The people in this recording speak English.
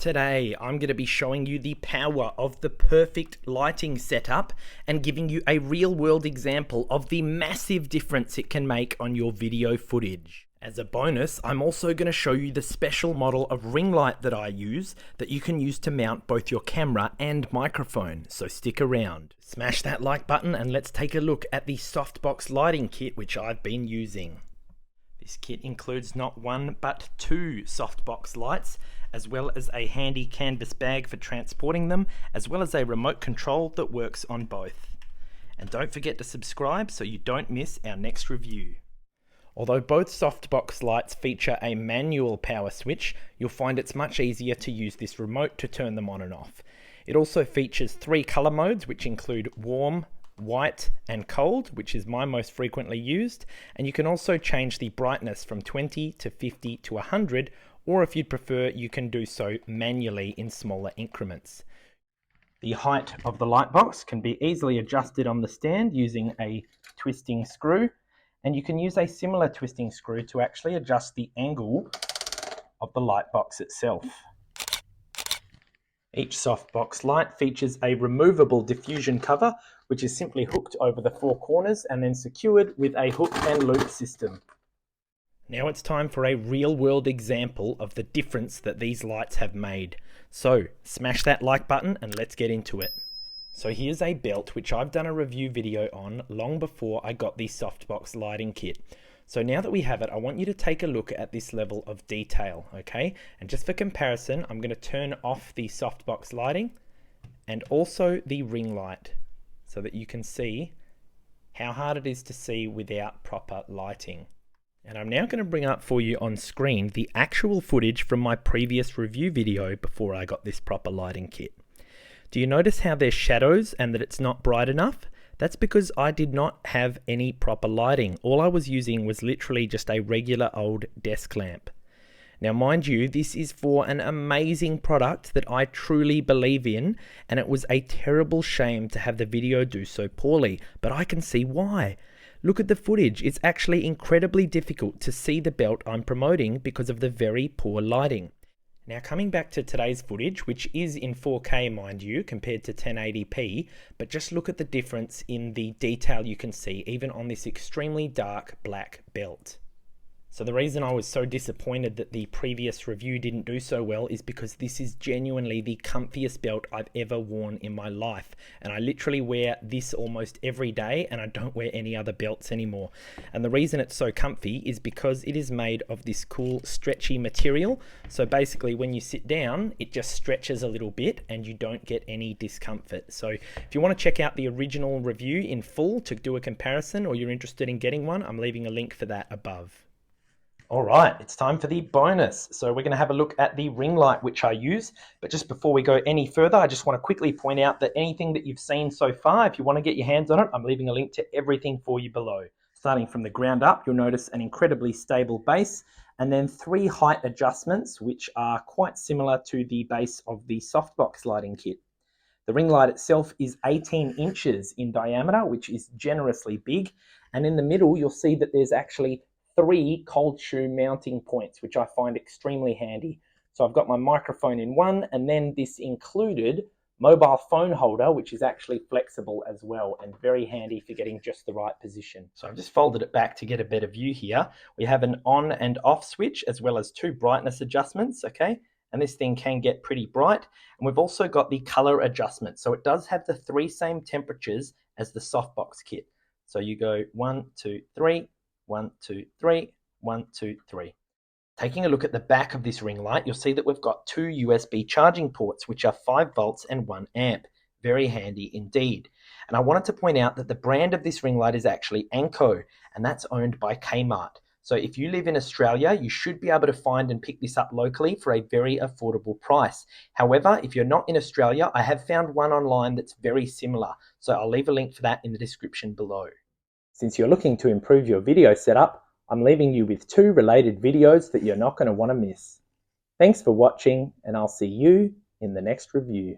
Today, I'm going to be showing you the power of the perfect lighting setup and giving you a real-world example of the massive difference it can make on your video footage. As a bonus, I'm also going to show you the special model of ring light that I use that you can use to mount both your camera and microphone, so stick around. Smash that like button and let's take a look at the Softbox Lighting Kit which I've been using. This kit includes not one but two softbox lights, as well as a handy canvas bag for transporting them, as well as a remote control that works on both. And don't forget to subscribe so you don't miss our next review. Although both softbox lights feature a manual power switch, you'll find it's much easier to use this remote to turn them on and off. It also features three color modes, which include warm, white and cold, which is my most frequently used, and you can also change the brightness from 20 to 50 to 100, or if you'd prefer you can do so manually in smaller increments. The height of the light box can be easily adjusted on the stand using a twisting screw, and you can use a similar twisting screw to actually adjust the angle of the light box itself. Each softbox light features a removable diffusion cover, which is simply hooked over the four corners and then secured with a hook and loop system. Now it's time for a real-world example of the difference that these lights have made. So smash that like button and let's get into it. So here's a belt which I've done a review video on long before I got the Softbox Lighting Kit. So now that we have it, I want you to take a look at this level of detail, okay? And just for comparison, I'm going to turn off the softbox lighting and also the ring light so that you can see how hard it is to see without proper lighting. And I'm now going to bring up for you on screen the actual footage from my previous review video before I got this proper lighting kit. Do you notice how there's shadows and that it's not bright enough? That's because I did not have any proper lighting. All I was using was literally just a regular old desk lamp. Now mind you, this is for an amazing product that I truly believe in, and it was a terrible shame to have the video do so poorly, but I can see why. Look at the footage. It's actually incredibly difficult to see the belt I'm promoting because of the very poor lighting. Now coming back to today's footage, which is in 4K mind you, compared to 1080p, but just look at the difference in the detail you can see even on this extremely dark black belt. So the reason I was so disappointed that the previous review didn't do so well is because this is genuinely the comfiest belt I've ever worn in my life. And I literally wear this almost every day and I don't wear any other belts anymore. And the reason it's so comfy is because it is made of this cool stretchy material. So basically when you sit down, it just stretches a little bit and you don't get any discomfort. So if you want to check out the original review in full to do a comparison, or you're interested in getting one, I'm leaving a link for that above. All right, it's time for the bonus. So we're going to have a look at the ring light which I use. But just before we go any further, I just want to quickly point out that anything that you've seen so far, if you want to get your hands on it, I'm leaving a link to everything for you below. Starting from the ground up, you'll notice an incredibly stable base and then three height adjustments which are quite similar to the base of the Softbox Lighting Kit. The ring light itself is 18 inches in diameter, which is generously big. And in the middle, you'll see that there's actually three cold shoe mounting points, which I find extremely handy. So I've got my microphone in one, and then this included mobile phone holder, which is actually flexible as well and very handy for getting just the right position. So I've just folded it back to get a better view here. We have an on and off switch as well as two brightness adjustments, okay? And this thing can get pretty bright. And we've also got the color adjustment. So it does have the three same temperatures as the Softbox kit. So you go 1, 2, 3, 1, 2, 3, 1, 2, 3. Taking a look at the back of this ring light, you'll see that we've got two USB charging ports, which are 5 volts and 1 amp. Very handy indeed. And I wanted to point out that the brand of this ring light is actually Anko, and that's owned by Kmart. So if you live in Australia, you should be able to find and pick this up locally for a very affordable price. However, if you're not in Australia, I have found one online that's very similar. So I'll leave a link for that in the description below. Since you're looking to improve your video setup, I'm leaving you with two related videos that you're not going to want to miss. Thanks for watching, and I'll see you in the next review.